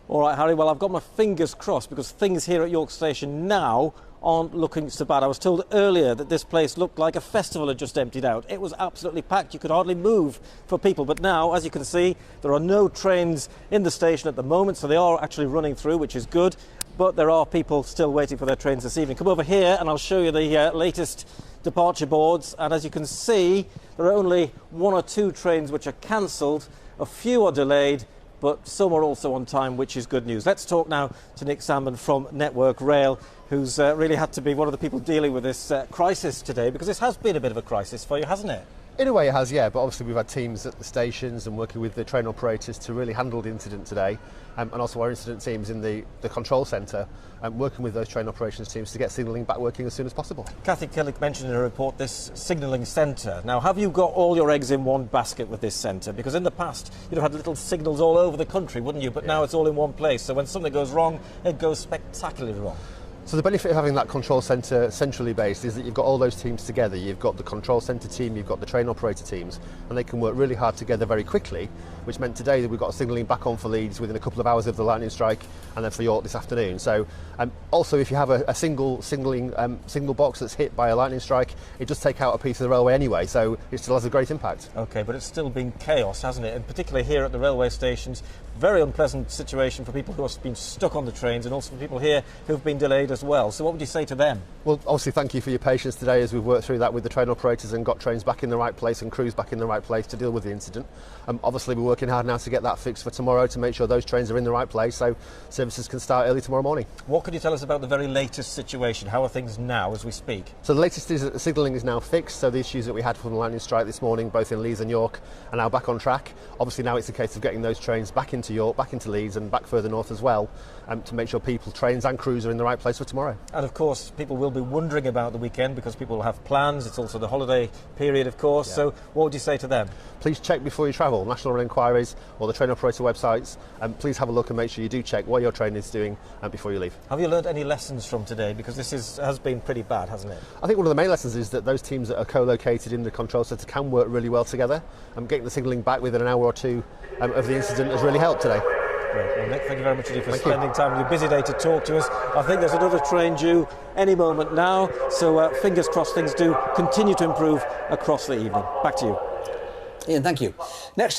All right, Harry, well, I've got my fingers crossed because things here at York Station now aren't looking so bad. I was told earlier that this place looked like a festival had just emptied out. It was absolutely packed. You could hardly move for people. But now, as you can see, there are no trains in the station at the moment, so they are actually running through, which is good. But there are people still waiting for their trains this evening. Come over here and I'll show you the latest departure boards. And as you can see, there are only 1 or 2 trains which are cancelled. A few are delayed, but some are also on time, which is good news. Let's talk now to Nick Sandham from Network Rail, who's really had to be one of the people dealing with this crisis today, because this has been a bit of a crisis for you, hasn't it? In a way it has, yeah, but obviously we've had teams at the stations and working with the train operators to really handle the incident today, and also our incident teams in the control centre, and working with those train operations teams to get signalling back working as soon as possible. Kathy Killick mentioned in her report this signalling centre. Now, have you got all your eggs in one basket with this centre? Because in the past you'd have had little signals all over the country, wouldn't you? But now it's all in one place, so when something goes wrong, it goes spectacularly wrong. So the benefit of having that control centre centrally based is that you've got all those teams together. You've got the control centre team, you've got the train operator teams, and they can work really hard together very quickly, which meant today that we've got signalling back on for Leeds within a couple of hours of the lightning strike, and then for York this afternoon. So also, if you have a single signal box that's hit by a lightning strike, it does take out a piece of the railway anyway, so it still has a great impact. OK, but it's still been chaos, hasn't it? And particularly here at the railway stations, very unpleasant situation for people who have been stuck on the trains, and also for people here who've been delayed as well. So what would you say to them? Well, obviously thank you for your patience today as we've worked through that with the train operators and got trains back in the right place and crews back in the right place to deal with the incident. Obviously we're working hard now to get that fixed for tomorrow to make sure those trains are in the right place so services can start early tomorrow morning. What could you tell us about the very latest situation? How are things now as we speak? So the latest is that the signalling is now fixed, so the issues that we had from the lightning strike this morning, both in Leeds and York, are now back on track. Obviously now it's a case of getting those trains back into York, back into Leeds and back further north as well, to make sure people, trains and crews are in the right place for tomorrow. And of course people will be wondering about the weekend because people will have plans. It's also the holiday period, of course. Yeah. So what would you say to them? Please check before you travel, National Rail Inquiries or the train operator websites, and please have a look and make sure you do check what your train is doing before you leave. Have you learned any lessons from today? Because this has been pretty bad, hasn't it? I think one of the main lessons is that those teams that are co-located in the control centre can work really well together, and getting the signalling back within an hour or two of the incident has really helped today. Great. Well, Nick, thank you very much indeed for spending time on your busy day to talk to us. I think there's another train due any moment now, so fingers crossed things do continue to improve across the evening. Back to you. Ian, thank you. Next.